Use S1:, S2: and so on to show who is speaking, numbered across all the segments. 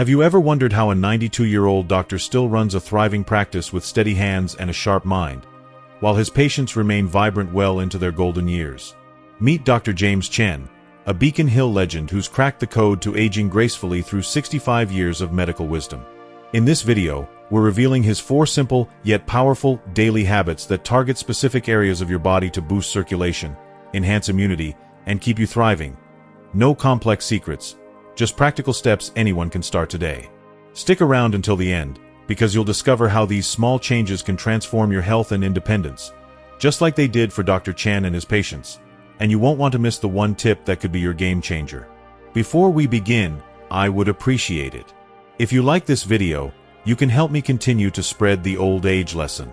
S1: Have you ever wondered how a 92-year-old doctor still runs a thriving practice with steady hands and a sharp mind, while his patients remain vibrant well into their golden years? Meet Dr. Chen, a Beacon Hill legend who's cracked the code to aging gracefully through 65 years of medical wisdom. In this video, we're revealing his 4 simple, yet powerful, daily habits that target specific areas of your body to boost circulation, enhance immunity, and keep you thriving. No complex secrets, just practical steps anyone can start today. Stick around until the end, because you'll discover how these small changes can transform your health and independence, just like they did for Dr. Chen and his patients. And you won't want to miss the one tip that could be your game changer. Before we begin, I would appreciate it if you like this video. You can help me continue to spread the old age lesson.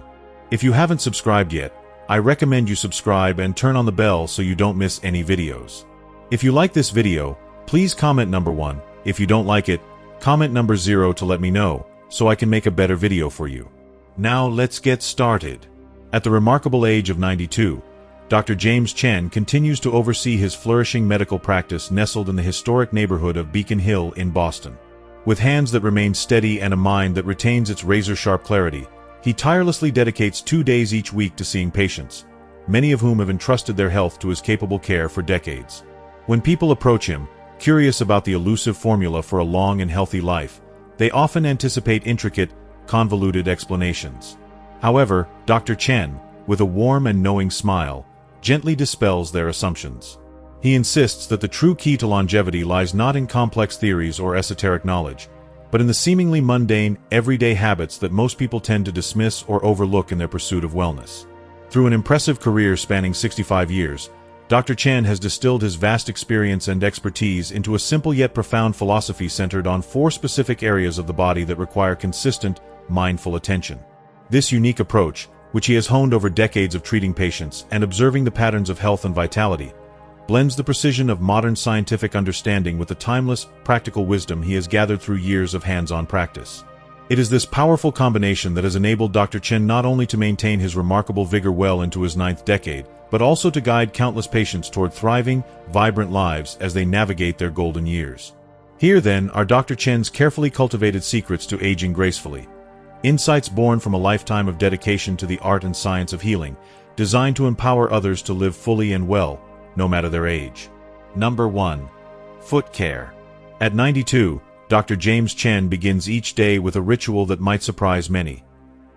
S1: If you haven't subscribed yet, I recommend you subscribe and turn on the bell so you don't miss any videos. If you like this video, please comment number 1. If you don't like it, comment number 0 to let me know, so I can make a better video for you. Now let's get started. At the remarkable age of 92, Dr. Chen continues to oversee his flourishing medical practice nestled in the historic neighborhood of Beacon Hill in Boston. With hands that remain steady and a mind that retains its razor-sharp clarity, he tirelessly dedicates 2 days each week to seeing patients, many of whom have entrusted their health to his capable care for decades. When people approach him, curious about the elusive formula for a long and healthy life, they often anticipate intricate, convoluted explanations. However, Dr. Chen, with a warm and knowing smile, gently dispels their assumptions. He insists that the true key to longevity lies not in complex theories or esoteric knowledge, but in the seemingly mundane, everyday habits that most people tend to dismiss or overlook in their pursuit of wellness. Through an impressive career spanning 65 years, Dr. Chen has distilled his vast experience and expertise into a simple yet profound philosophy centered on 4 specific areas of the body that require consistent, mindful attention. This unique approach, which he has honed over decades of treating patients and observing the patterns of health and vitality, blends the precision of modern scientific understanding with the timeless, practical wisdom he has gathered through years of hands-on practice. It is this powerful combination that has enabled Dr. Chen not only to maintain his remarkable vigor well into his 9th decade, but also to guide countless patients toward thriving, vibrant lives as they navigate their golden years. Here, then, are Dr. Chen's carefully cultivated secrets to aging gracefully. Insights born from a lifetime of dedication to the art and science of healing, designed to empower others to live fully and well, no matter their age. Number 1. Foot care. At 92, Dr. Chen begins each day with a ritual that might surprise many.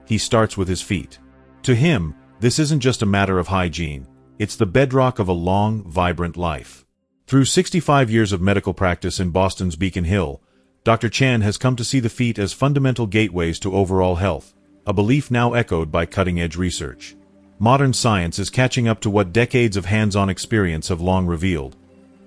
S1: He starts with his feet. To him, this isn't just a matter of hygiene, it's the bedrock of a long, vibrant life. Through 65 years of medical practice in Boston's Beacon Hill, Dr. Chen has come to see the feet as fundamental gateways to overall health, a belief now echoed by cutting-edge research. Modern science is catching up to what decades of hands-on experience have long revealed.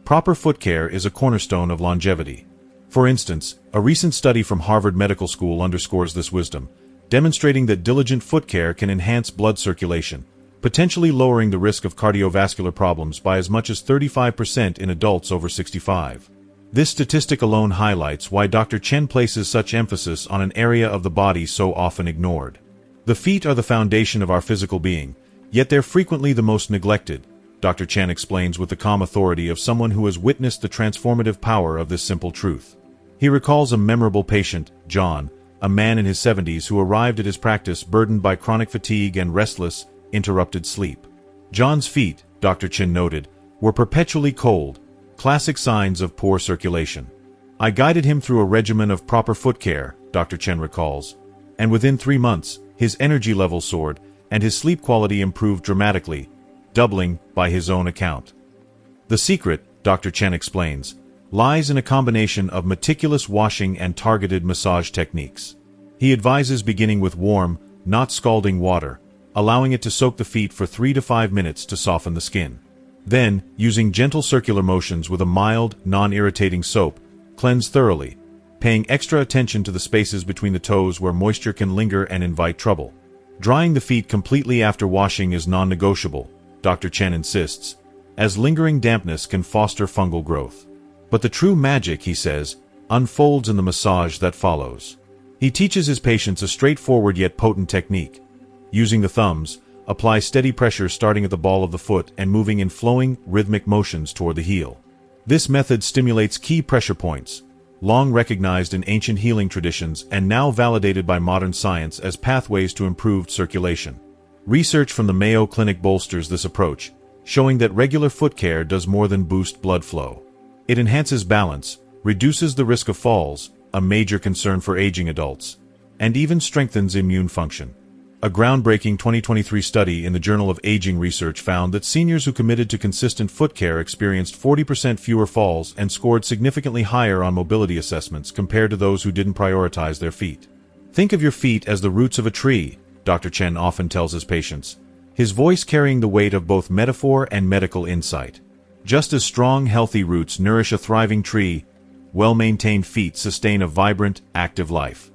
S1: Proper foot care is a cornerstone of longevity. For instance, a recent study from Harvard Medical School underscores this wisdom, demonstrating that diligent foot care can enhance blood circulation, potentially lowering the risk of cardiovascular problems by as much as 35% in adults over 65. This statistic alone highlights why Dr. Chen places such emphasis on an area of the body so often ignored. The feet are the foundation of our physical being, yet they're frequently the most neglected, Dr. Chen explains with the calm authority of someone who has witnessed the transformative power of this simple truth. He recalls a memorable patient, John, a man in his 70s who arrived at his practice burdened by chronic fatigue and restless, interrupted sleep. John's feet, Dr. Chen noted, were perpetually cold, classic signs of poor circulation. I guided him through a regimen of proper foot care, Dr. Chen recalls, and within 3 months, his energy levels soared, and his sleep quality improved dramatically, doubling by his own account. The secret, Dr. Chen explains, lies in a combination of meticulous washing and targeted massage techniques. He advises beginning with warm, not scalding water, allowing it to soak the feet for 3 to 5 minutes to soften the skin. Then, using gentle circular motions with a mild, non-irritating soap, cleanse thoroughly, paying extra attention to the spaces between the toes where moisture can linger and invite trouble. Drying the feet completely after washing is non-negotiable, Dr. Chen insists, as lingering dampness can foster fungal growth. But the true magic, he says, unfolds in the massage that follows. He teaches his patients a straightforward yet potent technique. Using the thumbs, apply steady pressure starting at the ball of the foot and moving in flowing, rhythmic motions toward the heel. This method stimulates key pressure points, long recognized in ancient healing traditions and now validated by modern science as pathways to improved circulation. Research from the Mayo Clinic bolsters this approach, showing that regular foot care does more than boost blood flow. It enhances balance, reduces the risk of falls, a major concern for aging adults, and even strengthens immune function. A groundbreaking 2023 study in the Journal of Aging Research found that seniors who committed to consistent foot care experienced 40% fewer falls and scored significantly higher on mobility assessments compared to those who didn't prioritize their feet. Think of your feet as the roots of a tree, Dr. Chen often tells his patients, his voice carrying the weight of both metaphor and medical insight. Just as strong, healthy roots nourish a thriving tree, well-maintained feet sustain a vibrant, active life.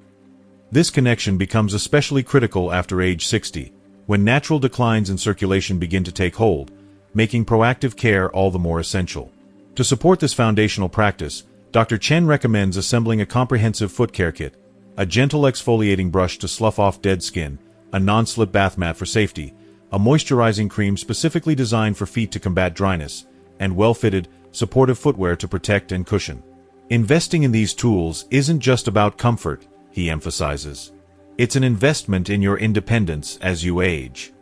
S1: This connection becomes especially critical after age 60, when natural declines in circulation begin to take hold, making proactive care all the more essential. To support this foundational practice, Dr. Chen recommends assembling a comprehensive foot care kit, a gentle exfoliating brush to slough off dead skin, a non-slip bath mat for safety, a moisturizing cream specifically designed for feet to combat dryness, and well-fitted, supportive footwear to protect and cushion. Investing in these tools isn't just about comfort, he emphasizes. It's an investment in your independence as you age.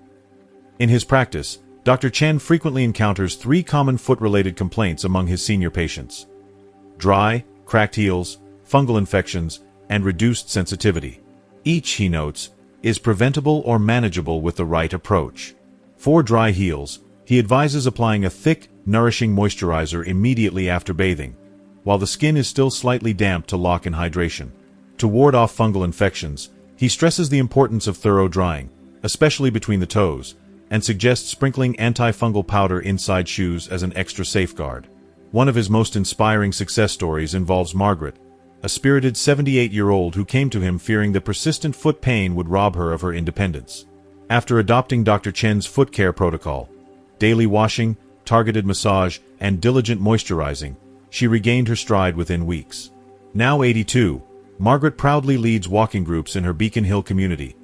S1: In his practice, Dr. Chen frequently encounters 3 common foot-related complaints among his senior patients: dry, cracked heels, fungal infections, and reduced sensitivity. Each, he notes, is preventable or manageable with the right approach. For dry heels, he advises applying a thick, nourishing moisturizer immediately after bathing, while the skin is still slightly damp to lock in hydration. To ward off fungal infections, he stresses the importance of thorough drying, especially between the toes, and suggests sprinkling antifungal powder inside shoes as an extra safeguard. One of his most inspiring success stories involves Margaret, a spirited 78-year-old who came to him fearing that persistent foot pain would rob her of her independence. After adopting Dr. Chen's foot care protocol, daily washing, targeted massage, and diligent moisturizing, she regained her stride within weeks. Now 82, Margaret proudly leads walking groups in her Beacon Hill community,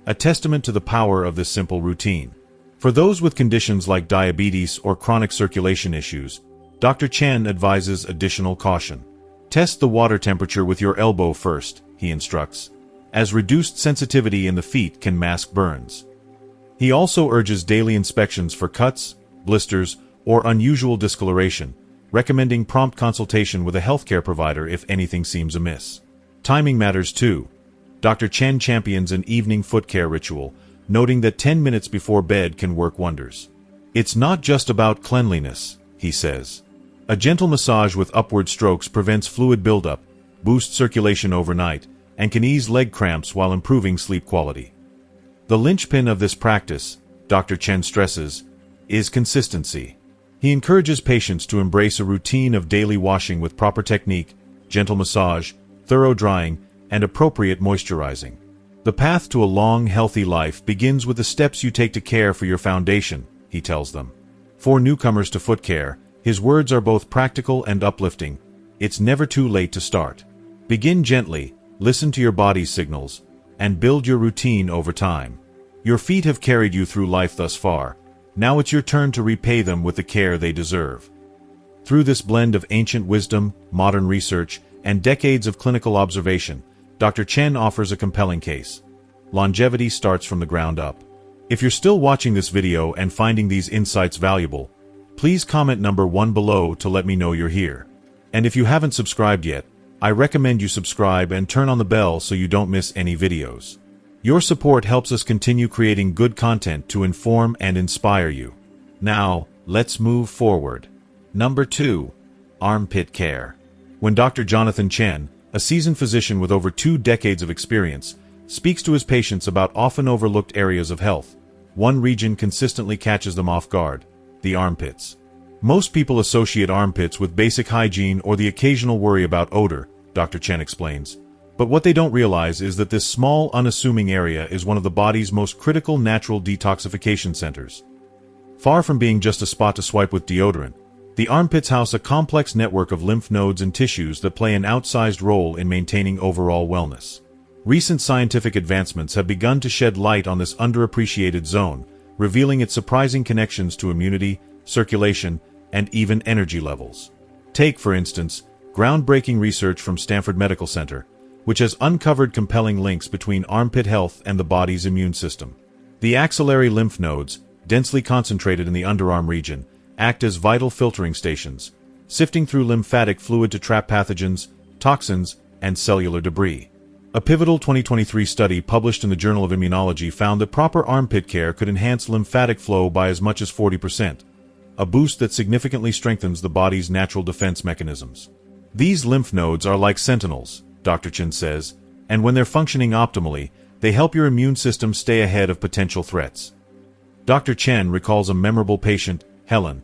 S1: a testament to the power of this simple routine. For those with conditions like diabetes or chronic circulation issues, Dr. Chen advises additional caution. Test the water temperature with your elbow first, he instructs, as reduced sensitivity in the feet can mask burns. He also urges daily inspections for cuts, blisters, or unusual discoloration, recommending prompt consultation with a healthcare provider if anything seems amiss. Timing matters too. Dr. Chen champions an evening foot care ritual, noting that 10 minutes before bed can work wonders. It's not just about cleanliness, he says. A gentle massage with upward strokes prevents fluid buildup, boosts circulation overnight, and can ease leg cramps while improving sleep quality. The linchpin of this practice, Dr. Chen stresses, is consistency. He encourages patients to embrace a routine of daily washing with proper technique, gentle massage, thorough drying, and appropriate moisturizing. The path to a long, healthy life begins with the steps you take to care for your foundation, he tells them. For newcomers to foot care, his words are both practical and uplifting. It's never too late to start. Begin gently, listen to your body's signals, and build your routine over time. Your feet have carried you through life thus far. Now it's your turn to repay them with the care they deserve. Through this blend of ancient wisdom, modern research, and decades of clinical observation, Dr. Chen offers a compelling case. Longevity starts from the ground up. If you're still watching this video and finding these insights valuable, please comment number 1 below to let me know you're here. And if you haven't subscribed yet, I recommend you subscribe and turn on the bell so you don't miss any videos. Your support helps us continue creating good content to inform and inspire you. Now, let's move forward. Number 2. Armpit care. When Dr. Jonathan Chen, a seasoned physician with over 2 decades of experience, speaks to his patients about often overlooked areas of health, one region consistently catches them off guard: the armpits. Most people associate armpits with basic hygiene or the occasional worry about odor, Dr. Chen explains. But what they don't realize is that this small, unassuming area is one of the body's most critical natural detoxification centers. Far from being just a spot to swipe with deodorant, the armpits house a complex network of lymph nodes and tissues that play an outsized role in maintaining overall wellness. Recent scientific advancements have begun to shed light on this underappreciated zone, revealing its surprising connections to immunity, circulation, and even energy levels. Take, for instance, groundbreaking research from Stanford Medical Center, which has uncovered compelling links between armpit health and the body's immune system. The axillary lymph nodes, densely concentrated in the underarm region, act as vital filtering stations, sifting through lymphatic fluid to trap pathogens, toxins, and cellular debris. A pivotal 2023 study published in the Journal of Immunology found that proper armpit care could enhance lymphatic flow by as much as 40%, a boost that significantly strengthens the body's natural defense mechanisms. These lymph nodes are like sentinels, Dr. Chen says, and when they're functioning optimally, they help your immune system stay ahead of potential threats. Dr. Chen recalls a memorable patient, Helen,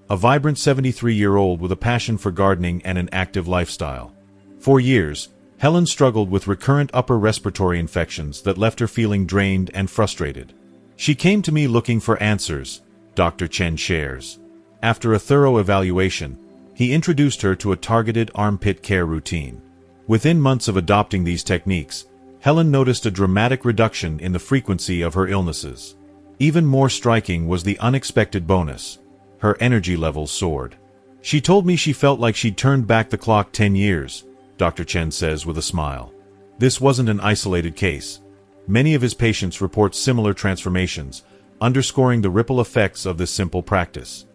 S1: a vibrant 73-year-old with a passion for gardening and an active lifestyle. For years, Helen struggled with recurrent upper respiratory infections that left her feeling drained and frustrated. She came to me looking for answers, Dr. Chen shares. After a thorough evaluation, he introduced her to a targeted armpit care routine. Within months of adopting these techniques, Helen noticed a dramatic reduction in the frequency of her illnesses. Even more striking was the unexpected bonus. Her energy levels soared. She told me she felt like she'd turned back the clock 10 years, Dr. Chen says with a smile. This wasn't an isolated case. Many of his patients report similar transformations, underscoring the ripple effects of this simple practice.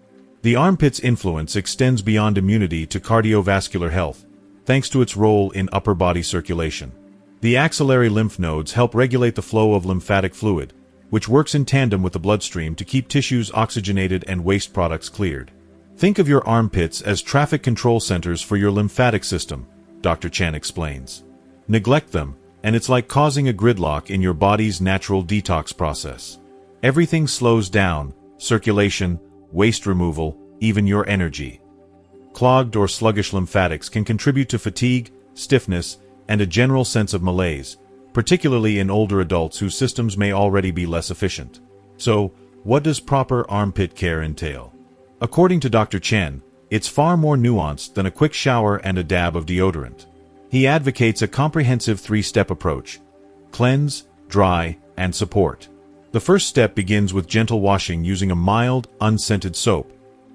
S1: The armpit's influence extends beyond immunity to cardiovascular health, thanks to its role in upper body circulation. The axillary lymph nodes help regulate the flow of lymphatic fluid, which works in tandem with the bloodstream to keep tissues oxygenated and waste products cleared. Think of your armpits as traffic control centers for your lymphatic system, Dr. Chen explains. Neglect them, and it's like causing a gridlock in your body's natural detox process. Everything slows down: circulation, waste removal, even your energy. Clogged or sluggish lymphatics can contribute to fatigue, stiffness, and a general sense of malaise, particularly in older adults whose systems may already be less efficient. So, what does proper armpit care entail? According to Dr. Chen, it's far more nuanced than a quick shower and a dab of deodorant. He advocates a comprehensive three-step approach: cleanse, dry, and support. The first step begins with gentle washing using a mild, unscented soap,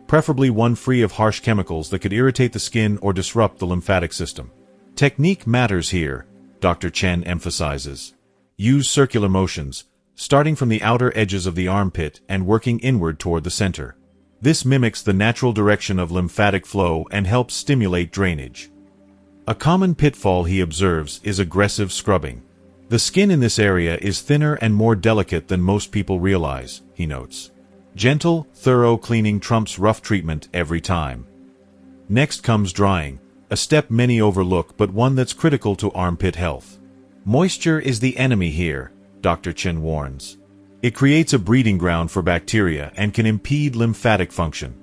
S1: preferably one free of harsh chemicals that could irritate the skin or disrupt the lymphatic system. Technique matters here, Dr. Chen emphasizes. Use circular motions, starting from the outer edges of the armpit and working inward toward the center. This mimics the natural direction of lymphatic flow and helps stimulate drainage. A common pitfall, he observes, is aggressive scrubbing. The skin in this area is thinner and more delicate than most people realize, he notes. Gentle, thorough cleaning trumps rough treatment every time. Next comes drying, a step many overlook but one that's critical to armpit health. Moisture is the enemy here, Dr. Chen warns. It creates a breeding ground for bacteria and can impede lymphatic function.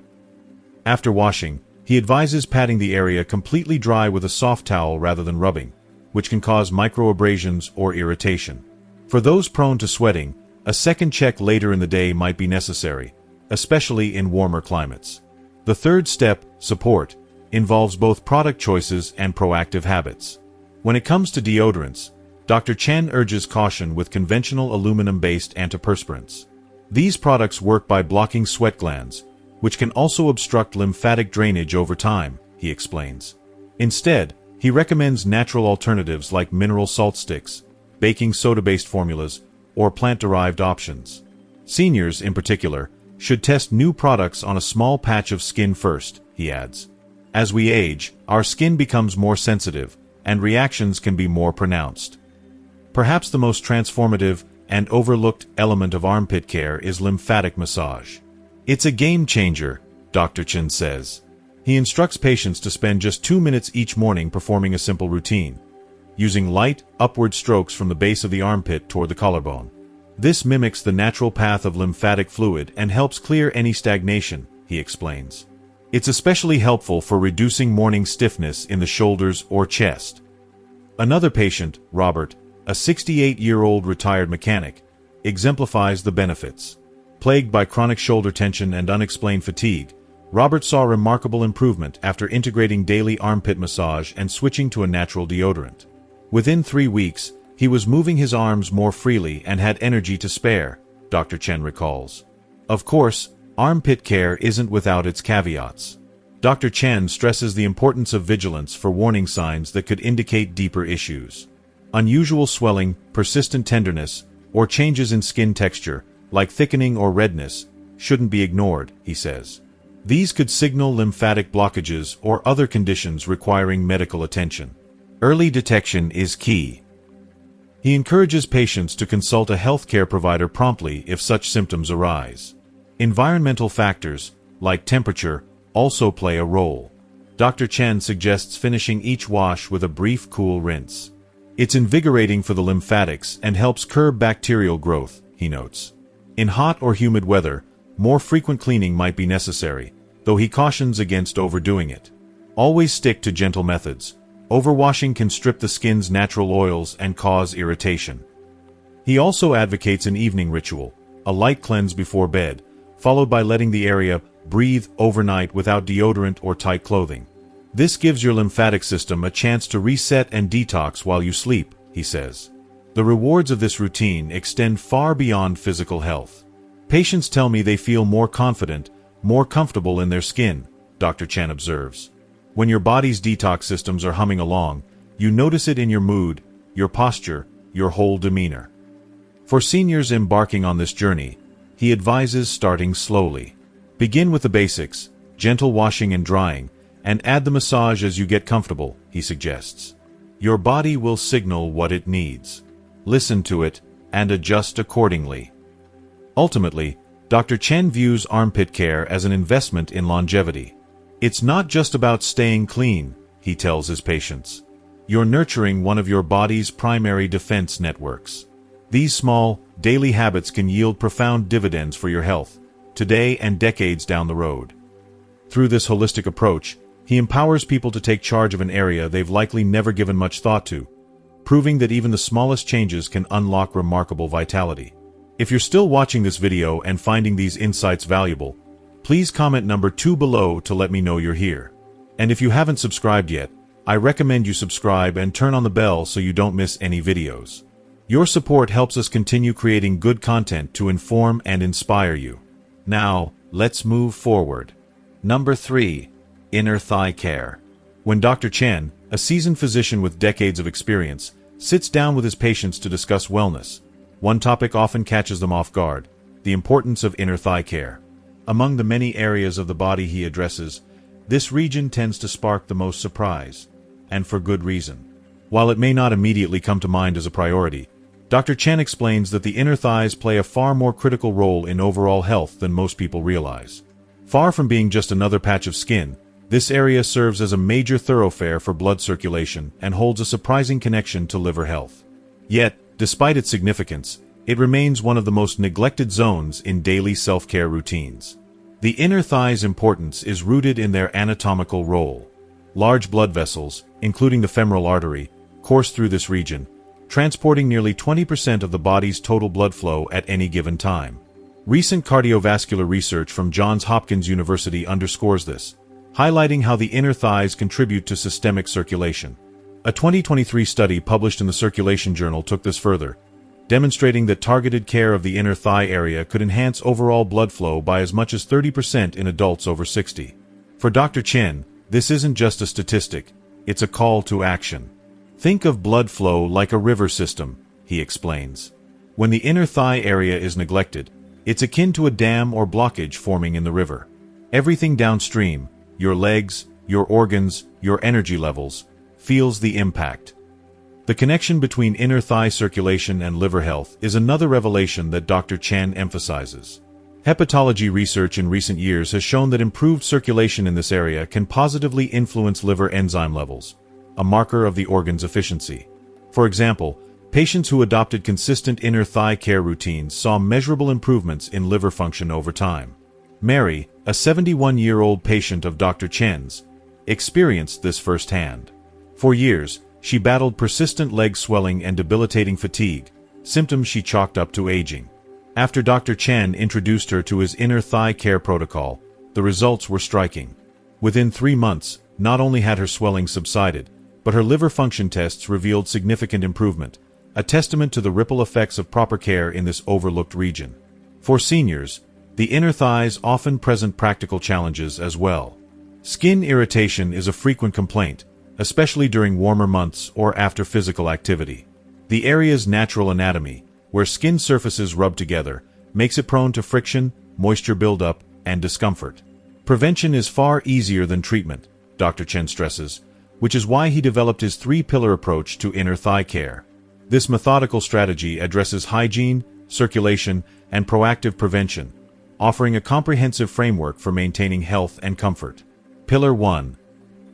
S1: After washing, he advises patting the area completely dry with a soft towel rather than rubbing, which can cause microabrasions or irritation. For those prone to sweating, a second check later in the day might be necessary, especially in warmer climates. The third step, support, involves both product choices and proactive habits. When it comes to deodorants, Dr. Chen urges caution with conventional aluminum-based antiperspirants. These products work by blocking sweat glands, which can also obstruct lymphatic drainage over time, he explains. Instead, he recommends natural alternatives like mineral salt sticks, baking soda-based formulas, or plant-derived options. Seniors, in particular, should test new products on a small patch of skin first, he adds. As we age, our skin becomes more sensitive, and reactions can be more pronounced. Perhaps the most transformative and overlooked element of armpit care is lymphatic massage. It's a game changer, Dr. Chen says. He instructs patients to spend just 2 minutes each morning performing a simple routine, using light, upward strokes from the base of the armpit toward the collarbone. This mimics the natural path of lymphatic fluid and helps clear any stagnation, he explains. It's especially helpful for reducing morning stiffness in the shoulders or chest. Another patient, Robert, a 68-year-old retired mechanic, exemplifies the benefits. Plagued by chronic shoulder tension and unexplained fatigue, Robert saw remarkable improvement after integrating daily armpit massage and switching to a natural deodorant. Within 3 weeks, he was moving his arms more freely and had energy to spare, Dr. Chen recalls. Of course, armpit care isn't without its caveats. Dr. Chen stresses the importance of vigilance for warning signs that could indicate deeper issues. Unusual swelling, persistent tenderness, or changes in skin texture, like thickening or redness, shouldn't be ignored, he says. These could signal lymphatic blockages or other conditions requiring medical attention. Early detection is key. He encourages patients to consult a healthcare provider promptly if such symptoms arise. Environmental factors, like temperature, also play a role. Dr. Chen suggests finishing each wash with a brief cool rinse. It's invigorating for the lymphatics and helps curb bacterial growth, he notes. In hot or humid weather, more frequent cleaning might be necessary, though he cautions against overdoing it. Always stick to gentle methods. Overwashing can strip the skin's natural oils and cause irritation. He also advocates an evening ritual, a light cleanse before bed, followed by letting the area breathe overnight without deodorant or tight clothing. This gives your lymphatic system a chance to reset and detox while you sleep, he says. The rewards of this routine extend far beyond physical health. Patients tell me they feel more confident, more comfortable in their skin, Dr. Chen observes. When your body's detox systems are humming along, you notice it in your mood, your posture, your whole demeanor. For seniors embarking on this journey, he advises starting slowly. Begin with the basics, gentle washing and drying, and add the massage as you get comfortable, he suggests. Your body will signal what it needs. Listen to it, and adjust accordingly. Ultimately, Dr. Chen views armpit care as an investment in longevity. It's not just about staying clean, he tells his patients. You're nurturing one of your body's primary defense networks. These small, daily habits can yield profound dividends for your health, today and decades down the road. Through this holistic approach, he empowers people to take charge of an area they've likely never given much thought to, proving that even the smallest changes can unlock remarkable vitality. If you're still watching this video and finding these insights valuable, please comment number 2 below to let me know you're here. And if you haven't subscribed yet, I recommend you subscribe and turn on the bell so you don't miss any videos. Your support helps us continue creating good content to inform and inspire you. Now, let's move forward. Number 3. Inner thigh care. When Dr. Chen, a seasoned physician with decades of experience, sits down with his patients to discuss wellness, one topic often catches them off guard: the importance of inner thigh care. Among the many areas of the body he addresses, this region tends to spark the most surprise, and for good reason. While it may not immediately come to mind as a priority, Dr. Chen explains that the inner thighs play a far more critical role in overall health than most people realize. Far from being just another patch of skin, this area serves as a major thoroughfare for blood circulation and holds a surprising connection to liver health. Yet, despite its significance, it remains one of the most neglected zones in daily self-care routines. The inner thigh's importance is rooted in their anatomical role. Large blood vessels, including the femoral artery, course through this region, transporting nearly 20% of the body's total blood flow at any given time. Recent cardiovascular research from Johns Hopkins University underscores this, highlighting how the inner thighs contribute to systemic circulation. A 2023 study published in the Circulation Journal took this further, demonstrating that targeted care of the inner thigh area could enhance overall blood flow by as much as 30% in adults over 60. For Dr. Chen, this isn't just a statistic, it's a call to action. Think of blood flow like a river system, he explains. When the inner thigh area is neglected, it's akin to a dam or blockage forming in the river. Everything downstream, your legs, your organs, your energy levels, feels the impact. The connection between inner thigh circulation and liver health is another revelation that Dr. Chen emphasizes. Hepatology research in recent years has shown that improved circulation in this area can positively influence liver enzyme levels, a marker of the organ's efficiency. For example, patients who adopted consistent inner thigh care routines saw measurable improvements in liver function over time. Mary, a 71-year-old patient of Dr. Chen's, experienced this firsthand. For years, she battled persistent leg swelling and debilitating fatigue, symptoms she chalked up to aging. After Dr. Chen introduced her to his inner thigh care protocol, the results were striking. Within 3 months, not only had her swelling subsided, but her liver function tests revealed significant improvement, a testament to the ripple effects of proper care in this overlooked region. For seniors, the inner thighs often present practical challenges as well. Skin irritation is a frequent complaint, especially during warmer months or after physical activity. The area's natural anatomy, where skin surfaces rub together, makes it prone to friction, moisture buildup, and discomfort. Prevention is far easier than treatment, Dr. Chen stresses, which is why he developed his three-pillar approach to inner thigh care. This methodical strategy addresses hygiene, circulation, and proactive prevention, offering a comprehensive framework for maintaining health and comfort. Pillar 1.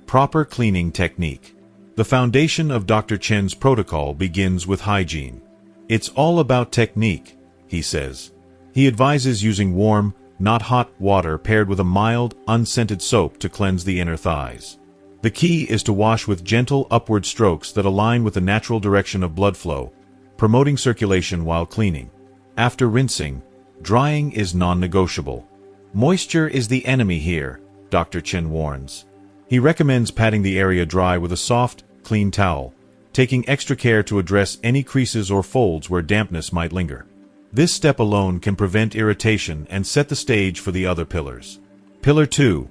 S1: Proper cleaning technique. The foundation of Dr. Chen's protocol begins with hygiene. It's all about technique, he says. He advises using warm, not hot water paired with a mild, unscented soap to cleanse the inner thighs. The key is to wash with gentle upward strokes that align with the natural direction of blood flow, promoting circulation while cleaning. After rinsing, drying is non-negotiable. Moisture is the enemy here, Dr. Chen warns. He recommends patting the area dry with a soft, clean towel, taking extra care to address any creases or folds where dampness might linger. This step alone can prevent irritation and set the stage for the other pillars. Pillar 2.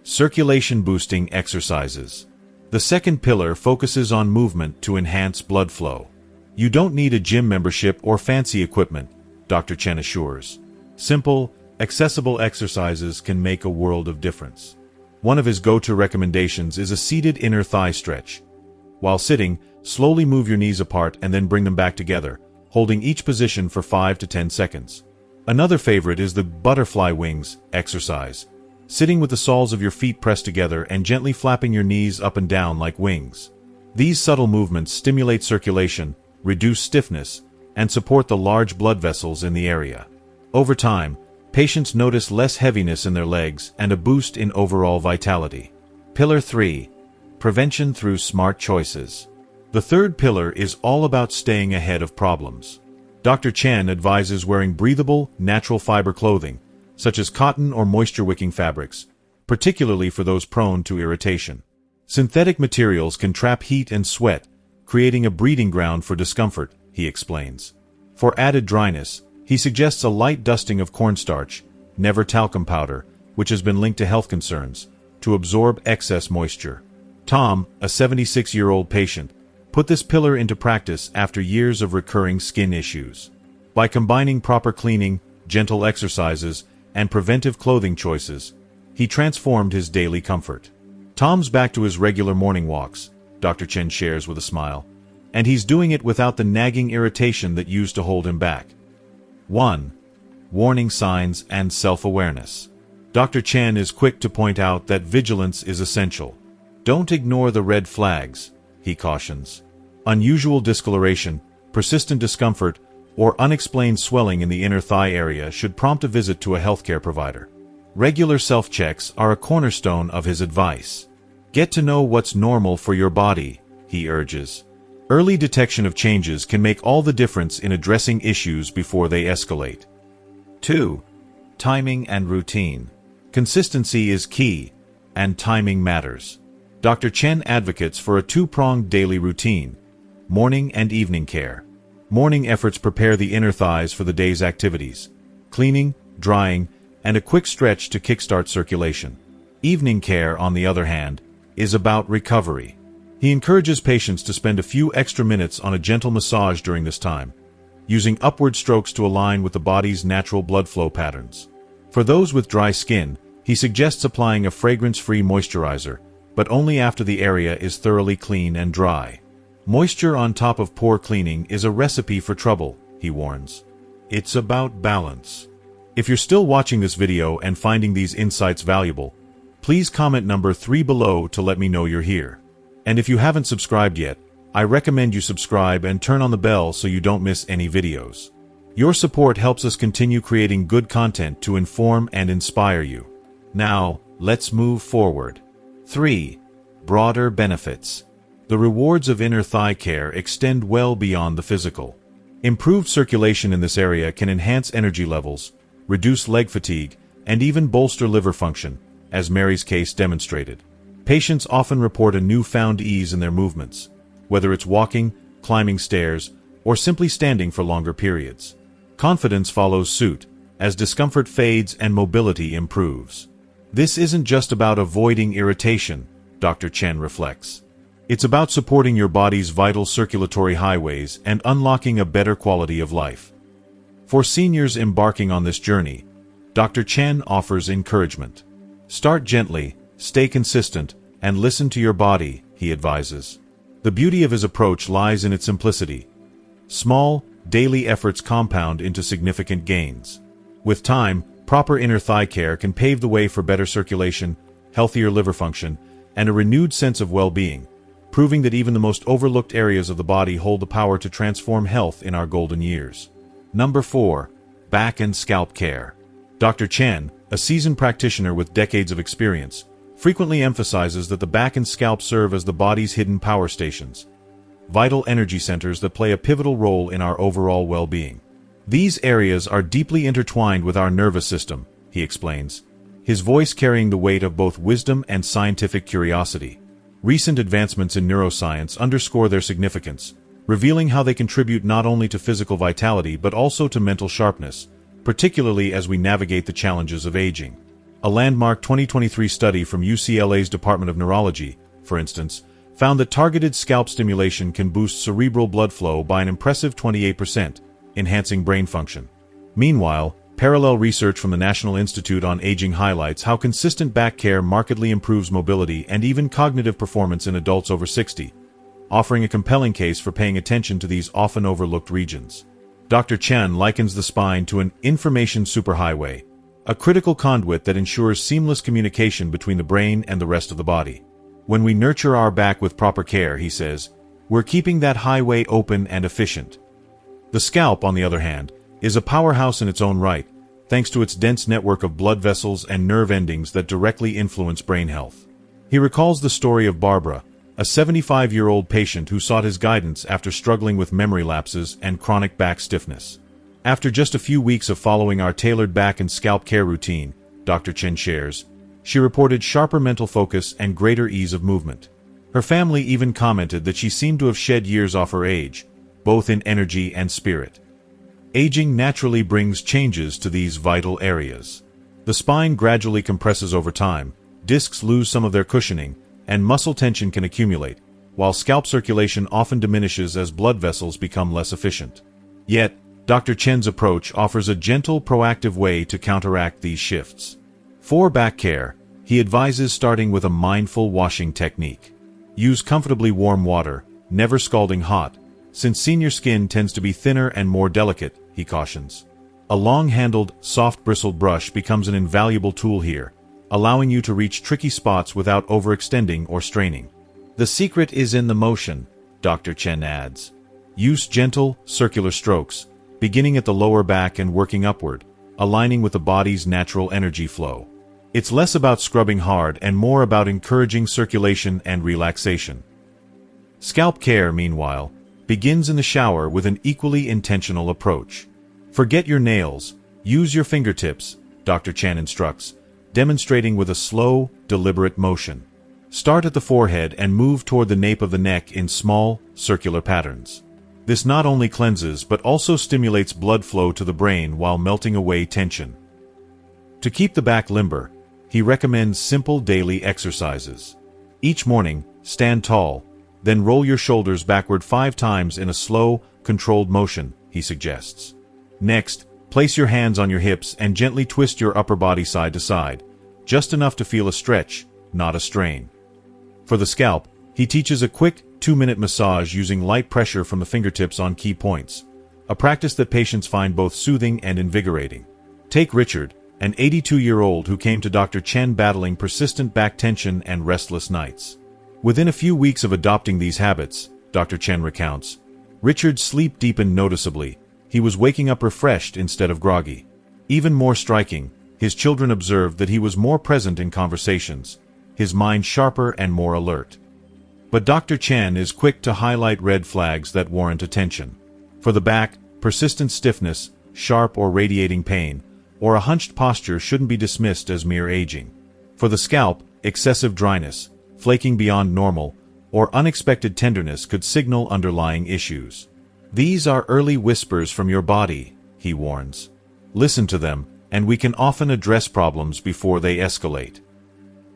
S1: Circulation-boosting exercises. The second pillar focuses on movement to enhance blood flow. You don't need a gym membership or fancy equipment, Dr. Chen assures. Simple, accessible exercises can make a world of difference. One of his go-to recommendations is a seated inner thigh stretch. While sitting, slowly move your knees apart and then bring them back together, holding each position for 5 to 10 seconds. Another favorite is the butterfly wings exercise, sitting with the soles of your feet pressed together and gently flapping your knees up and down like wings. These subtle movements stimulate circulation, reduce stiffness, and support the large blood vessels in the area. Over time, patients notice less heaviness in their legs and a boost in overall vitality. Pillar 3. Prevention through smart choices. The third pillar is all about staying ahead of problems. Dr. Chen advises wearing breathable, natural fiber clothing, such as cotton or moisture-wicking fabrics, particularly for those prone to irritation. Synthetic materials can trap heat and sweat, creating a breeding ground for discomfort, he explains. For added dryness, he suggests a light dusting of cornstarch, never talcum powder, which has been linked to health concerns, to absorb excess moisture. Tom, a 76-year-old patient, put this pillar into practice after years of recurring skin issues. By combining proper cleaning, gentle exercises, and preventive clothing choices, he transformed his daily comfort. Tom's back to his regular morning walks, Dr. Chen shares with a smile, and he's doing it without the nagging irritation that used to hold him back. 1. Warning signs and self-awareness. Dr. Chen is quick to point out that vigilance is essential. Don't ignore the red flags, he cautions. Unusual discoloration, persistent discomfort, or unexplained swelling in the inner thigh area should prompt a visit to a healthcare provider. Regular self-checks are a cornerstone of his advice. Get to know what's normal for your body, he urges. Early detection of changes can make all the difference in addressing issues before they escalate. 2. Timing and routine. Consistency is key, and timing matters. Dr. Chen advocates for a two-pronged daily routine, morning and evening care. Morning efforts prepare the inner thighs for the day's activities, cleaning, drying, and a quick stretch to kickstart circulation. Evening care, on the other hand, is about recovery. He encourages patients to spend a few extra minutes on a gentle massage during this time, using upward strokes to align with the body's natural blood flow patterns. For those with dry skin, he suggests applying a fragrance-free moisturizer, but only after the area is thoroughly clean and dry. Moisture on top of poor cleaning is a recipe for trouble, he warns. It's about balance. If you're still watching this video and finding these insights valuable, please comment number 3 below to let me know you're here. And if you haven't subscribed yet, I recommend you subscribe and turn on the bell so you don't miss any videos. Your support helps us continue creating good content to inform and inspire you. Now, let's move forward. 3. Broader benefits. The rewards of inner thigh care extend well beyond the physical. Improved circulation in this area can enhance energy levels, reduce leg fatigue, and even bolster liver function, as Mary's case demonstrated. Patients often report a newfound ease in their movements, whether it's walking, climbing stairs, or simply standing for longer periods. Confidence follows suit, as discomfort fades and mobility improves. This isn't just about avoiding irritation, Dr. Chen reflects. It's about supporting your body's vital circulatory highways and unlocking a better quality of life. For seniors embarking on this journey, Dr. Chen offers encouragement. Start gently, stay consistent, and listen to your body, he advises. The beauty of his approach lies in its simplicity. Small, daily efforts compound into significant gains. With time, proper inner thigh care can pave the way for better circulation, healthier liver function, and a renewed sense of well-being, proving that even the most overlooked areas of the body hold the power to transform health in our golden years. Number 4. Back and scalp care. Dr. Chen, a seasoned practitioner with decades of experience, frequently emphasizes that the back and scalp serve as the body's hidden power stations, vital energy centers that play a pivotal role in our overall well-being. These areas are deeply intertwined with our nervous system, he explains, his voice carrying the weight of both wisdom and scientific curiosity. Recent advancements in neuroscience underscore their significance, revealing how they contribute not only to physical vitality but also to mental sharpness, particularly as we navigate the challenges of aging. A landmark 2023 study from UCLA's Department of Neurology, for instance, found that targeted scalp stimulation can boost cerebral blood flow by an impressive 28%, enhancing brain function. Meanwhile, parallel research from the National Institute on Aging highlights how consistent back care markedly improves mobility and even cognitive performance in adults over 60, offering a compelling case for paying attention to these often overlooked regions. Dr. Chen likens the spine to an information superhighway, a critical conduit that ensures seamless communication between the brain and the rest of the body. When we nurture our back with proper care, he says, we're keeping that highway open and efficient. The scalp, on the other hand, is a powerhouse in its own right, thanks to its dense network of blood vessels and nerve endings that directly influence brain health. He recalls the story of Barbara, a 75-year-old patient who sought his guidance after struggling with memory lapses and chronic back stiffness. After just a few weeks of following our tailored back and scalp care routine, Dr. Chen shares, she reported sharper mental focus and greater ease of movement. Her family even commented that she seemed to have shed years off her age, both in energy and spirit. Aging naturally brings changes to these vital areas. The spine gradually compresses over time, discs lose some of their cushioning, and muscle tension can accumulate, while scalp circulation often diminishes as blood vessels become less efficient. Yet, Dr. Chen's approach offers a gentle, proactive way to counteract these shifts. For back care, he advises starting with a mindful washing technique. Use comfortably warm water, never scalding hot, since senior skin tends to be thinner and more delicate, he cautions. A long-handled, soft-bristled brush becomes an invaluable tool here, allowing you to reach tricky spots without overextending or straining. The secret is in the motion, Dr. Chen adds. Use gentle, circular strokes, beginning at the lower back and working upward, aligning with the body's natural energy flow. It's less about scrubbing hard and more about encouraging circulation and relaxation. Scalp care, meanwhile, begins in the shower with an equally intentional approach. Forget your nails, use your fingertips, Dr. Chen instructs, demonstrating with a slow, deliberate motion. Start at the forehead and move toward the nape of the neck in small, circular patterns. This not only cleanses but also stimulates blood flow to the brain while melting away tension. To keep the back limber, he recommends simple daily exercises. Each morning, stand tall, then roll your shoulders backward 5 times in a slow, controlled motion, he suggests. Next, place your hands on your hips and gently twist your upper body side to side, just enough to feel a stretch, not a strain. For the scalp, he teaches a quick, 2-minute massage using light pressure from the fingertips on key points, a practice that patients find both soothing and invigorating. Take Richard, an 82-year-old who came to Dr. Chen battling persistent back tension and restless nights. Within a few weeks of adopting these habits, Dr. Chen recounts, Richard's sleep deepened noticeably. He was waking up refreshed instead of groggy. Even more striking, his children observed that he was more present in conversations, his mind sharper and more alert. But Dr. Chen is quick to highlight red flags that warrant attention. For the back, persistent stiffness, sharp or radiating pain, or a hunched posture shouldn't be dismissed as mere aging. For the scalp, excessive dryness, flaking beyond normal, or unexpected tenderness could signal underlying issues. These are early whispers from your body, he warns. Listen to them, and we can often address problems before they escalate.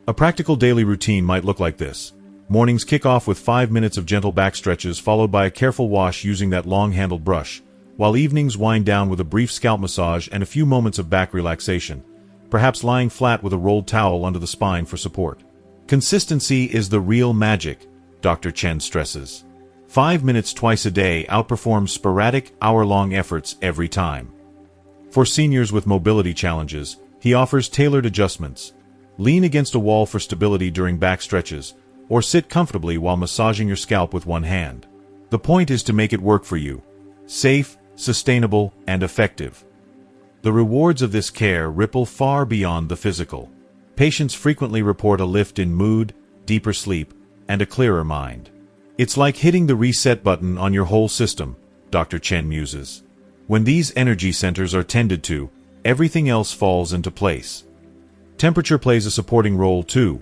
S1: A practical daily routine might look like this. Mornings kick off with 5 minutes of gentle back stretches followed by a careful wash using that long-handled brush, while evenings wind down with a brief scalp massage and a few moments of back relaxation, perhaps lying flat with a rolled towel under the spine for support. Consistency is the real magic, Dr. Chen stresses. 5 minutes twice a day outperforms sporadic, hour-long efforts every time. For seniors with mobility challenges, he offers tailored adjustments. Lean against a wall for stability during back stretches, or sit comfortably while massaging your scalp with one hand. The point is to make it work for you. Safe, sustainable, and effective. The rewards of this care ripple far beyond the physical. Patients frequently report a lift in mood, deeper sleep, and a clearer mind. It's like hitting the reset button on your whole system, Dr. Chen muses. When these energy centers are tended to, everything else falls into place. Temperature plays a supporting role too.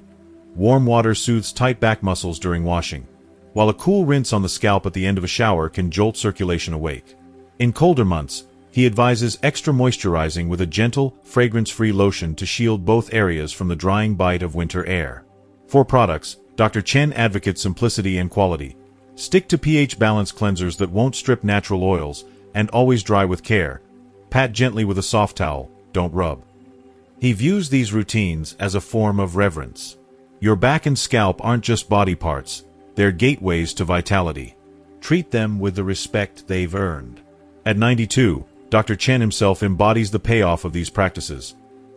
S1: Warm water soothes tight back muscles during washing, while a cool rinse on the scalp at the end of a shower can jolt circulation awake. In colder months, he advises extra moisturizing with a gentle, fragrance-free lotion to shield both areas from the drying bite of winter air. For products, Dr. Chen advocates simplicity and quality. Stick to pH-balanced cleansers that won't strip natural oils, and always dry with care. Pat gently with a soft towel, don't rub. He views these routines as a form of reverence. Your back and scalp aren't just body parts, they're gateways to vitality. Treat them with the respect they've earned. At 92, Dr. Chen himself embodies the payoff of these practices.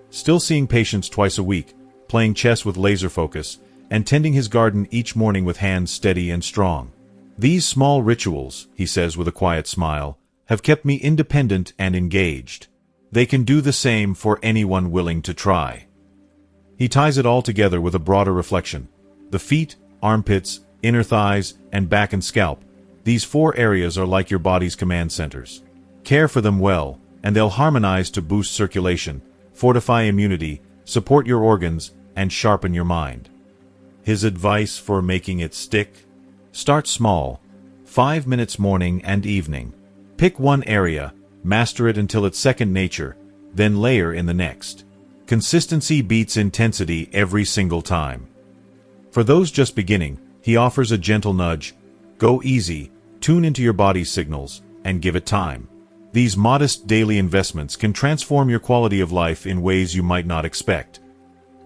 S1: Still seeing patients twice a week, playing chess with laser focus, and tending his garden each morning with hands steady and strong. These small rituals, he says with a quiet smile, have kept me independent and engaged. They can do the same for anyone willing to try. He ties it all together with a broader reflection. The feet, armpits, inner thighs, and back and scalp. These 4 areas are like your body's command centers. Care for them well, and they'll harmonize to boost circulation, fortify immunity, support your organs, and sharpen your mind. His advice for making it stick? Start small. 5 minutes morning and evening. Pick one area, master it until it's second nature, then layer in the next. Consistency beats intensity every single time. For those just beginning, he offers a gentle nudge. Go easy, tune into your body's signals, and give it time. These modest daily investments can transform your quality of life in ways you might not expect.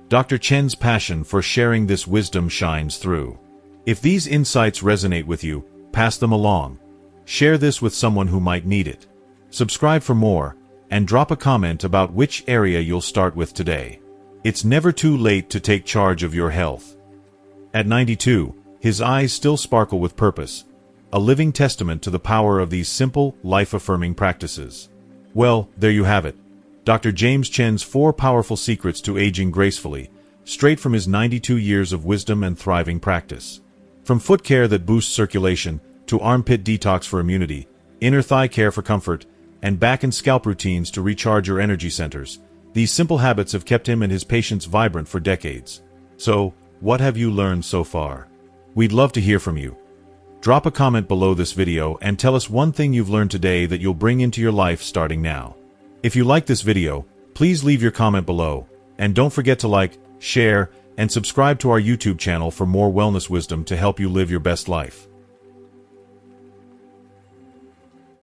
S1: Dr. Chen's passion for sharing this wisdom shines through. If these insights resonate with you, pass them along. Share this with someone who might need it. Subscribe for more, and drop a comment about which area you'll start with today. It's never too late to take charge of your health. At 92, his eyes still sparkle with purpose, a living testament to the power of these simple, life-affirming practices. Well, there you have it. Dr. James Chen's 4 powerful secrets to aging gracefully, straight from his 92 years of wisdom and thriving practice. From foot care that boosts circulation, to armpit detox for immunity, inner thigh care for comfort, and back and scalp routines to recharge your energy centers, these simple habits have kept him and his patients vibrant for decades. So, what have you learned so far? We'd love to hear from you. Drop a comment below this video and tell us one thing you've learned today that you'll bring into your life starting now. If you like this video, please leave your comment below, and don't forget to like, share, and subscribe to our YouTube channel for more wellness wisdom to help you live your best life.